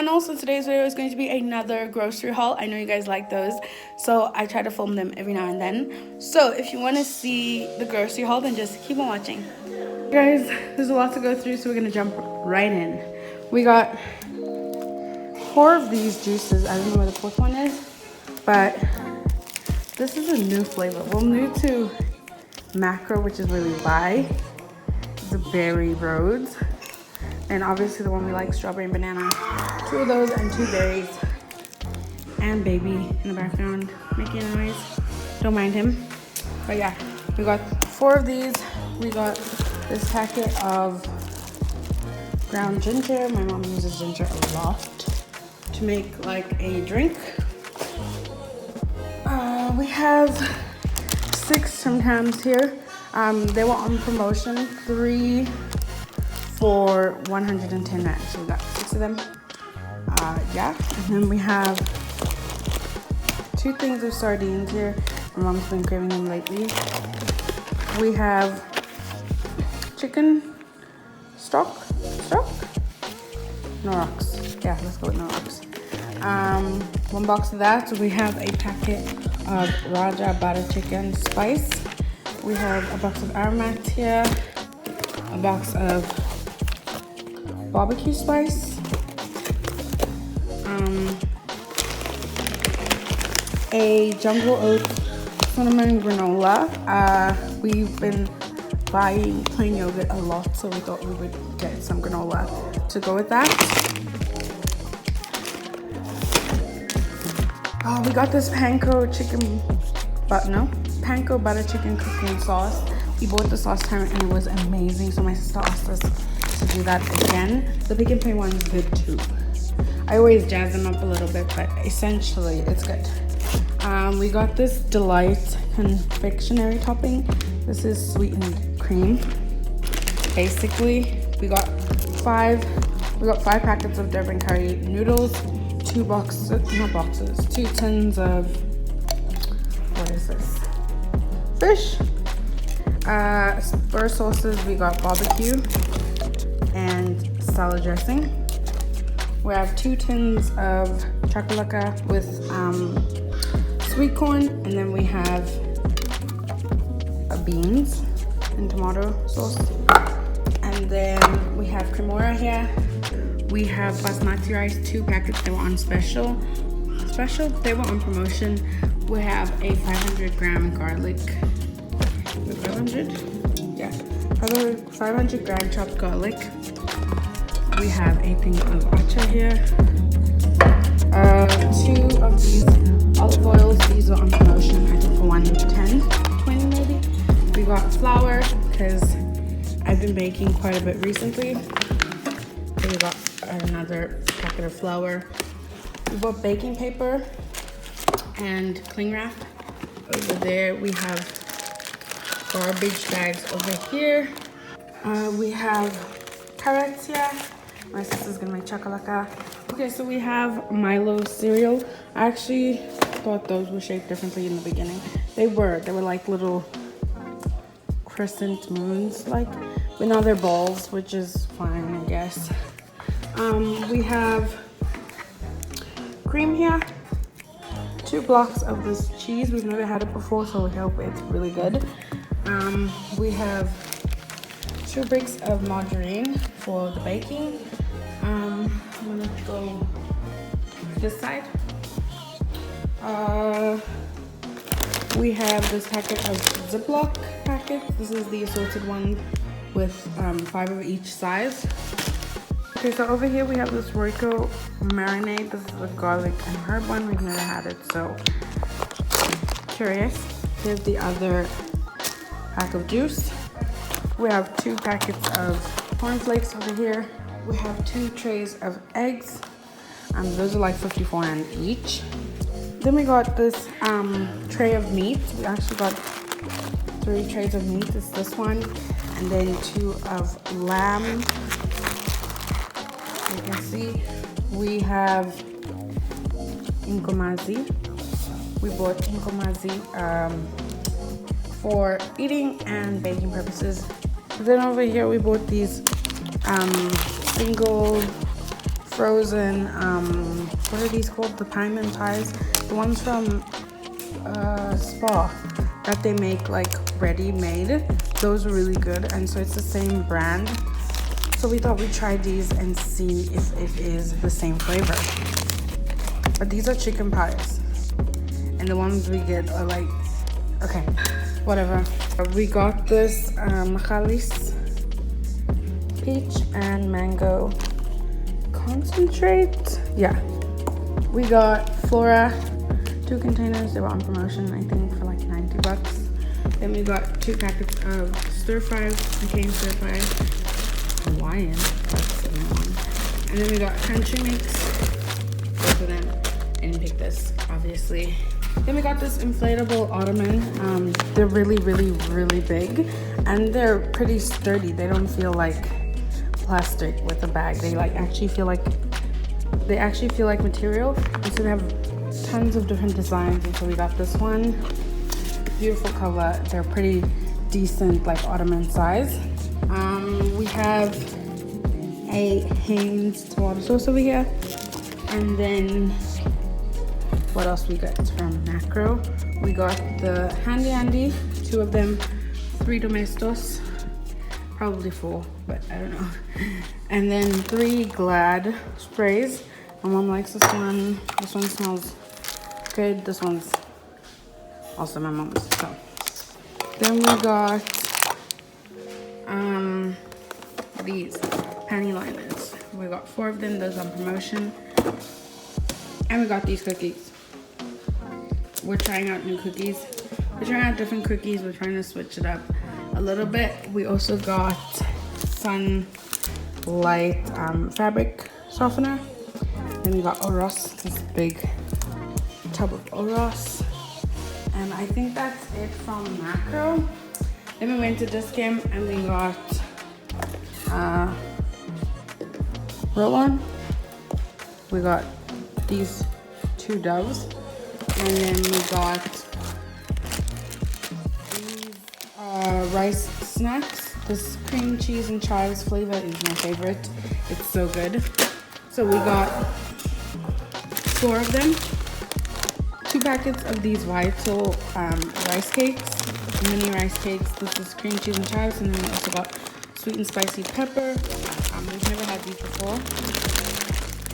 channel. So today's video is going to be another grocery haul. I know you guys like those, so I try to film them every now and then. So if you want to see the grocery haul, then just keep on watching. Guys, there's a lot to go through, so we're gonna jump right in. We got 4 of these juices. I don't know where the 4th one is, but this is a new flavor. Well, new to MAKRO, which is where we buy the berry roads. And obviously the one we like, strawberry and banana. 2 of those and 2 berries. And baby in the background making a noise. Don't mind him. But yeah, we got 4 of these. We got this packet of ground ginger. My mom uses ginger a lot to make like a drink. We have 6 sometimes here. They were on promotion, 3 for 110 rand. So we got 6 of them. Yeah, and then we have 2 things of sardines here. My mom's been craving them lately. We have chicken stock. No rocks. Yeah, let's go with no rocks. 1 box of that. We have a packet of Raja butter chicken spice. We have a box of aromat here. A box of barbecue spice. A jungle oat cinnamon granola. We've been buying plain yogurt a lot, so we thought we would get some granola to go with that. We got this panko butter chicken cooking sauce. We bought this last time and it was amazing, so my sister asked us to do that again. The Pick and Pay one is good too. I always jazz them up a little bit, but essentially it's good. We got this Delight confectionery topping. This is sweetened cream. Basically, we got 5 packets of Durban curry noodles, 2 tins of, what is this? Fish. Spur sauces, we got barbecue and salad dressing. We have 2 tins of chakalaka with sweet corn, and then we have beans and tomato sauce. And then we have cremora here. We have basmati rice, 2 packets. They were on special. They were on promotion. We have a 500 gram garlic. 500 gram chopped garlic. We have a thing of acha here. 2 of these olive oils. These are on promotion, I think for 110, 20 maybe. We got flour because I've been baking quite a bit recently. So we got another packet of flour. We bought baking paper and cling wrap. Over there we have garbage bags over here. We have carrots here. My sister's gonna make chakalaka. Okay, so we have Milo cereal. I actually thought those were shaped differently in the beginning. They were like little crescent moons, but now they're balls, which is fine, I guess. We have cream here. 2 blocks of this cheese. We've never had it before, so we hope it's really good. We have 2 bricks of margarine for the baking. I'm gonna go this side. We have this packet of Ziploc packets. This is the assorted one with 5 of each size. Okay, so over here we have this Royco marinade. This is the garlic and herb one. We've never had it, so curious. Here's the other pack of juice. We have 2 packets of cornflakes over here. We have 2 trays of eggs. Those are like 54 rand each. Then we got this tray of meat. We actually got 3 trays of meat. It's this one, and then 2 of lamb. You can see we have inkomazi. We bought inkomazi for eating and baking purposes. Then over here we bought these single frozen, what are these called? The pine pies. The ones from Spa that they make like ready-made. Those are really good, and so it's the same brand. So we thought we'd try these and see if it is the same flavor. But these are chicken pies, and the ones we get are like, okay, whatever. We got this Machalis peach and mango concentrate. Yeah, we got Flora 2 containers. They were on promotion, I think, for like 90 bucks. Then we got 2 packets of stir fry, McCain stir fry, Hawaiian. That's the one. And then we got country mix. Both of them. I didn't pick this, obviously. Then we got this inflatable ottoman. They're really, really, really big, and they're pretty sturdy. They don't feel like plastic with a bag. They actually feel like material. And so they have tons of different designs. And so we got this one. Beautiful color. They're pretty decent, like ottoman size. We have a Heinz tomato sauce over here, and then what else we got from MAKRO? We got the Handy 2 of them, 3 domestos, probably 4, but I don't know. And then 3 Glad sprays. My mom likes this one. This one smells good. This one's also my mom's. So then we got these panty liners. We got 4 of them. Those on promotion. And we got these cookies. We're trying out new cookies. We're trying out different cookies. We're trying to switch it up a little bit. We also got Sunlight fabric softener. Then we got Oros, this big tub of Oros. And I think that's it from MAKRO. Then we went to DISCHEM and we got roll-on. We got these 2 doves, and then we got these rice snacks. This cream cheese and chives flavor is my favorite. It's so good. So we got 4 of them, 2 packets of these Vital rice cakes, mini rice cakes. This is cream cheese and chives, and then we also got sweet and spicy pepper. We've never had these before.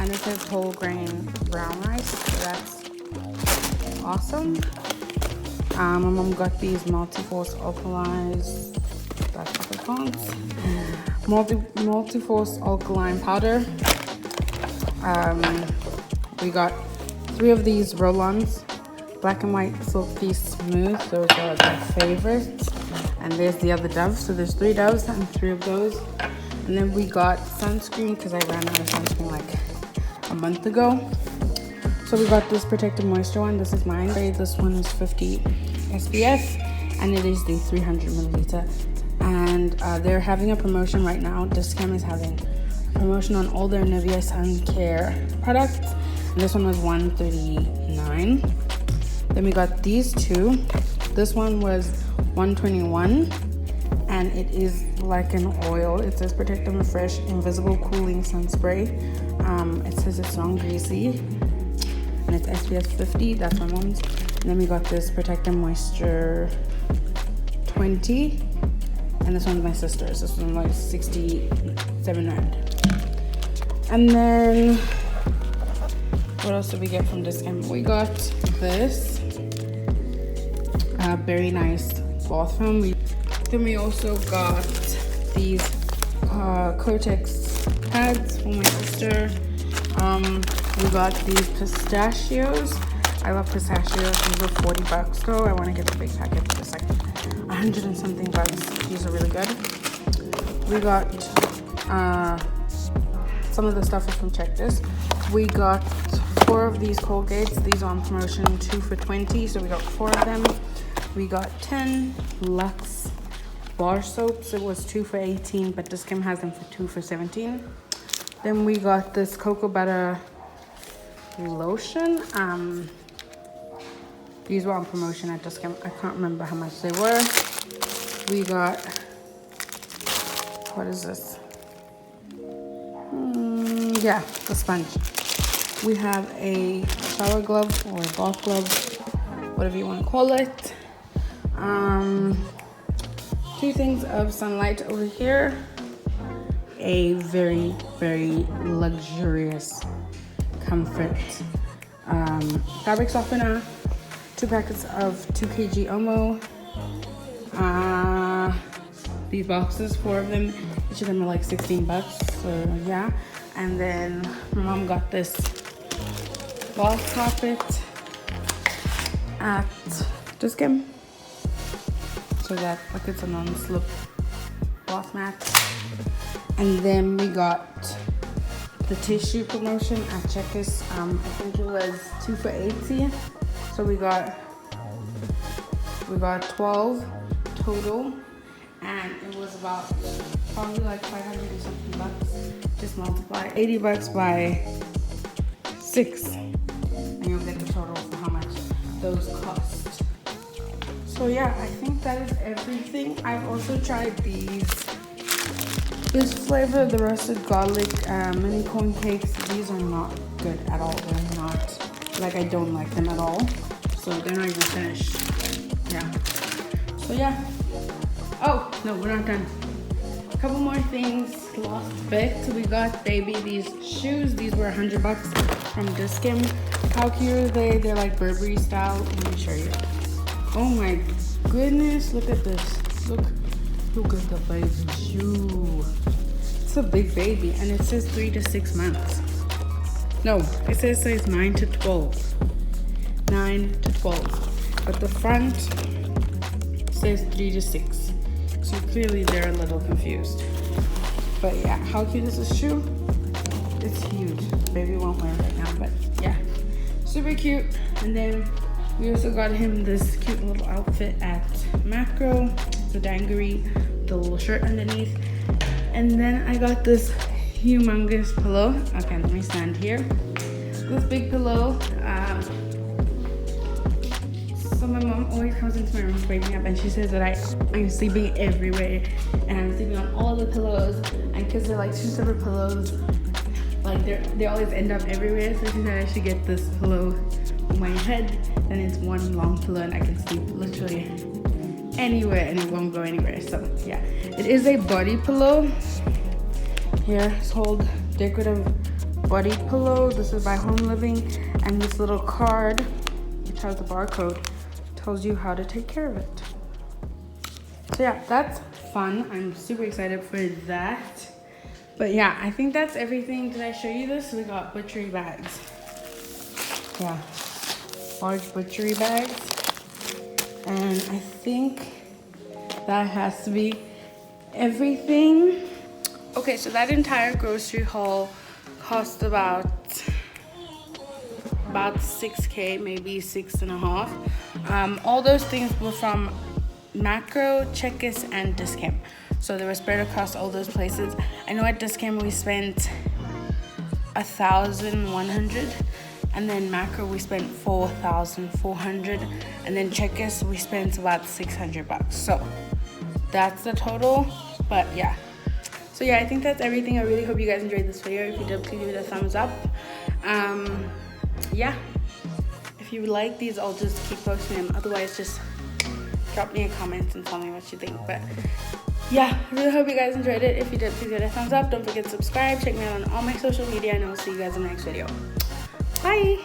And it says whole grain brown rice, so that's awesome. My mom got these multi-force alkalize, that's what they're called. Multi-force alkaline powder. We got 3 of these roll-ons, black and white silky smooth. Those are my favorites. And there's the other doves. So there's 3 doves and 3 of those. And then we got sunscreen because I ran out of sunscreen like a month ago. So we got this protective moisture one. This is mine. This one is 50 SPF, and it is the 300 milliliter. And they're having a promotion right now. DISCHEM is having a promotion on all their Nivea sun care products. And this one was $139. Then we got these 2. This one was $121, and it is like an oil. It says Protect and Refresh Invisible Cooling Sun Spray. It says it's non-greasy, and it's SPF 50. That's my mom's. And then we got this Protect and Moisture 20, and this one's my sister's. This one's like 67 rand. And then what else did we get from DISCHEM? We got this very nice bath foam. Then we also got these Kotex pads for my sister. We got these pistachios. I love pistachios. These are 40 bucks though. I want to get the big packet. It's like 100 and something bucks. These are really good. We got some of the stuff is from Check This. We got 4 of these Colgates. These are on promotion, 2 for 20. So we got 4 of them. We got 10 Lux bar soaps. It was 2 for 18, but DISCHEM has them for 2 for 17. Then we got this cocoa butter lotion. These were on promotion at DISCHEM. I can't remember how much they were. We got, what is this? yeah, the sponge. We have a shower glove or a bath glove, whatever you want to call it. 2 things of sunlight over here. A very, very luxurious comfort fabric softener. 2 packets of 2 kg Omo. These boxes, 4 of them, each of them are like $16, so yeah. And then my mom got this bath carpet at DISCHEM, so that like it's a non-slip bath mat. And then we got the tissue promotion at Checkers. I think it was 2 for $80, so we got 12 total, and it was about probably like 500 or something bucks. Just multiply $80 by 6, and you'll get the total for how much those cost. So yeah, I think that is everything. I've also tried this flavor, the roasted garlic mini cone cakes. These are not good at all. They're not, like, I don't like them at all. So they're not even finished. Yeah. So yeah. Oh, no, we're not done. A couple more things. Last bit. We got baby these shoes. These were $100 from DISCHEM. How cute are they? They're like Burberry style. Let me show you. Oh my goodness. Look at this. Look at the baby shoe. It's a big baby, and it says 3 to 6 months. No, it says size 9 to 12. 9 to 12. But the front says 3 to 6. So clearly they're a little confused. But yeah, how cute is this shoe? It's huge. Baby won't wear it right now, but yeah. Super cute. And then we also got him this cute little outfit at MAKRO. It's a dangery, the little shirt underneath. And then I got this humongous pillow. Okay, let me stand here. This big pillow. So my mom always comes into my room to wake me up, and she says that I'm sleeping everywhere, and I'm sleeping on all the pillows. And because they're like 2 separate pillows, like they always end up everywhere. So she said I should get this pillow on my head, then it's one long pillow, and I can sleep literally anywhere, and it won't go anywhere. So yeah, it is a body pillow. Here, it's called decorative body pillow. This is by Home Living, and this little card, which has the barcode, tells you how to take care of it. So yeah, that's fun. I'm super excited for that. But yeah, I think that's everything. Did I show you this? We got butchery bags. Yeah, large butchery bags. And I think that has to be everything. Okay, so that entire grocery haul cost about 6K, maybe 6.5. All those things were from MAKRO, Checkers, and DISCHEM. So they were spread across all those places. I know at DISCHEM we spent 1,100, and then MAKRO we spent 4,400, and then Checkers we spent about $600. So that's the total. But yeah. So yeah, I think that's everything. I really hope you guys enjoyed this video. If you did, please give it a thumbs up. Yeah, if you like these, I'll just keep posting them. Otherwise, just drop me a comment and tell me what you think. But yeah, I really hope you guys enjoyed it. If you did, please give it a thumbs up. Don't forget to subscribe. Check me out on all my social media, and I'll see you guys in the next video. Bye.